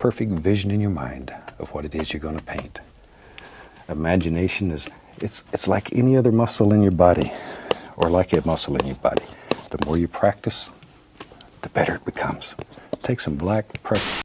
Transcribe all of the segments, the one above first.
perfect vision in your mind of what it is you're going to paint. Imagination it's like any other muscle in your body, or like a muscle in your body. The more you practice, the better it becomes. Take some black pressure.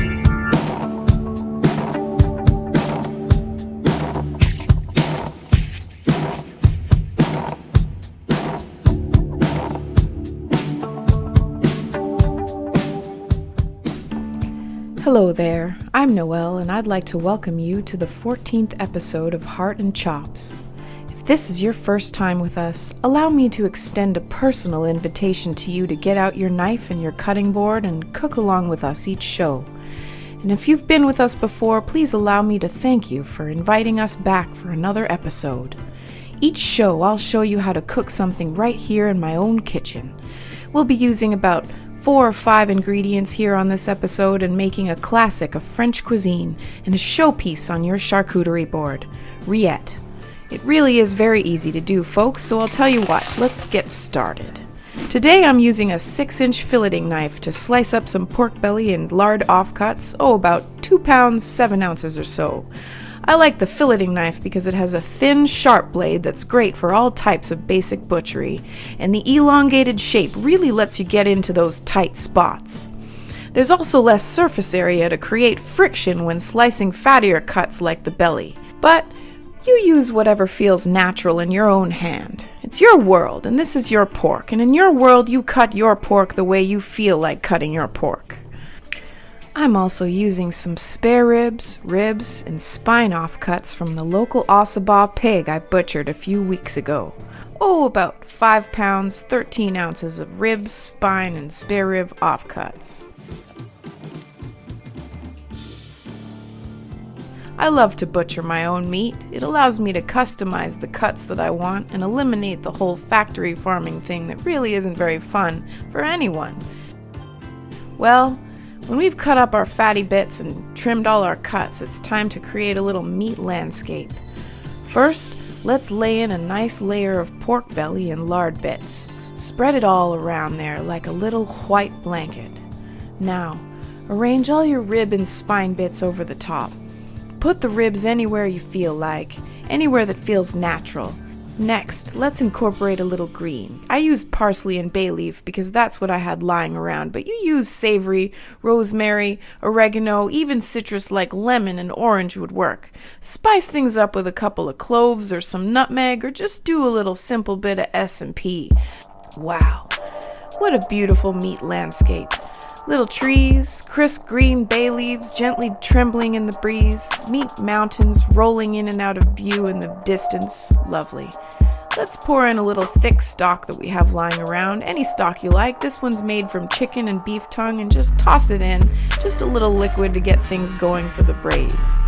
Hello there, I'm Noelle, and I'd like to welcome you to the 14th episode of Heart and Chops. If this is your first time with us, allow me to extend a personal invitation to you to get out your knife and your cutting board and cook along with us each show. And if you've been with us before, please allow me to thank you for inviting us back for another episode. Each show, I'll show you how to cook something right here in my own kitchen. We'll be using about 4 or 5 ingredients here on this episode and making a classic of French cuisine and a showpiece on your charcuterie board, Rillettes. It really is very easy to do, folks, so I'll tell you what, let's get started. Today I'm using a 6-inch filleting knife to slice up some pork belly and lard offcuts, about 2 pounds, 7 ounces or so. I like the filleting knife because it has a thin, sharp blade that's great for all types of basic butchery, and the elongated shape really lets you get into those tight spots. There's also less surface area to create friction when slicing fattier cuts like the belly, but you use whatever feels natural in your own hand. It's your world, and this is your pork, and in your world you cut your pork the way you feel like cutting your pork. I'm also using some spare ribs, and spine offcuts from the local Ossibaw pig I butchered a few weeks ago. About 5 pounds, 13 ounces of ribs, spine, and spare rib offcuts. I love to butcher my own meat. It allows me to customize the cuts that I want and eliminate the whole factory farming thing that really isn't very fun for anyone. Well, when we've cut up our fatty bits and trimmed all our cuts, it's time to create a little meat landscape. First, let's lay in a nice layer of pork belly and lard bits. Spread it all around there like a little white blanket. Now, arrange all your rib and spine bits over the top. Put the ribs anywhere you feel like, anywhere that feels natural. Next, let's incorporate a little green. I used parsley and bay leaf because that's what I had lying around, but you use savory, rosemary, oregano, even citrus like lemon and orange would work. Spice things up with a couple of cloves or some nutmeg, or just do a little simple bit of S&P. Wow, what a beautiful meat landscape. Little trees, crisp green bay leaves gently trembling in the breeze, meat mountains rolling in and out of view in the distance. Lovely. Let's pour in a little thick stock that we have lying around. Any stock you like. This one's made from chicken and beef tongue, and just toss it in. Just a little liquid to get things going for the braise.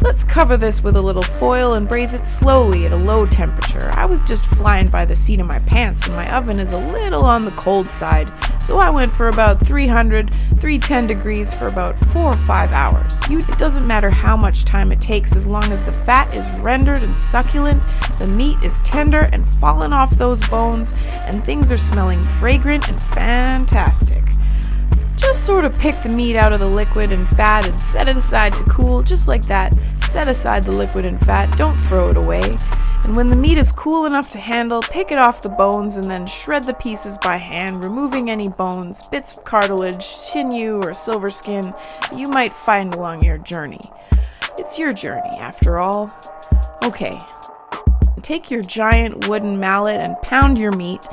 Let's cover this with a little foil and braise it slowly at a low temperature. I was just flying by the seat of my pants, and my oven is a little on the cold side, so I went for about 310 degrees for about 4 or 5 hours. It doesn't matter how much time it takes as long as the fat is rendered and succulent, the meat is tender and fallen off those bones, and things are smelling fragrant and fantastic. Just sort of pick the meat out of the liquid and fat and set it aside to cool, just like that. Set aside the liquid and fat, don't throw it away. And when the meat is cool enough to handle, pick it off the bones and then shred the pieces by hand, removing any bones, bits of cartilage, sinew, or silver skin that you might find along your journey. It's your journey, after all. Okay, take your giant wooden mallet and pound your meat.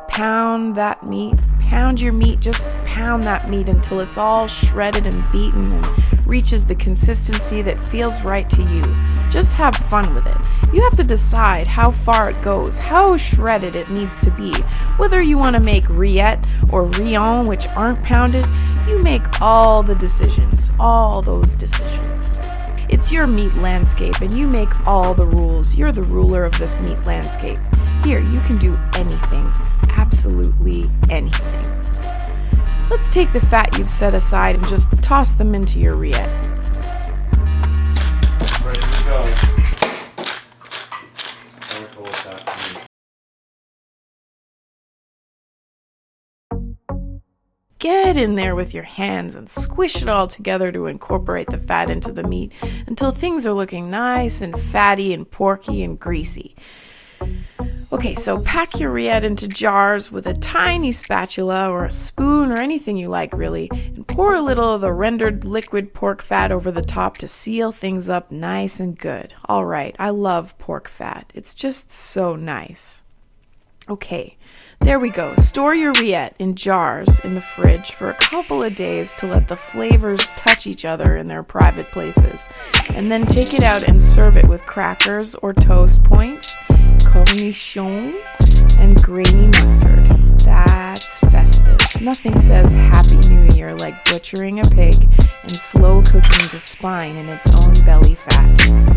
Pound that meat. Pound your meat, just pound that meat until it's all shredded and beaten and reaches the consistency that feels right to you. Just have fun with it. You have to decide how far it goes, how shredded it needs to be. Whether you want to make rillettes or rillons, which aren't pounded, you make all the decisions, all those decisions. It's your meat landscape and you make all the rules. You're the ruler of this meat landscape. Here, you can do anything, absolutely anything. Let's take the fat you've set aside and just toss them into your rillette. Ready to go. Careful with that meat. get in there with your hands and squish it all together to incorporate the fat into the meat until things are looking nice and fatty and porky and greasy. Okay, so pack your rillette into jars with a tiny spatula or a spoon or anything you like, really, and pour a little of the rendered liquid pork fat over the top to seal things up nice and good. All right, I love pork fat. It's just so nice. Okay, there we go. Store your rillette in jars in the fridge for a couple of days to let the flavors touch each other in their private places. And then take it out and serve it with crackers or toast points, cornichon, and grainy mustard. That's festive. Nothing says Happy New Year like butchering a pig and slow cooking the spine in its own belly fat.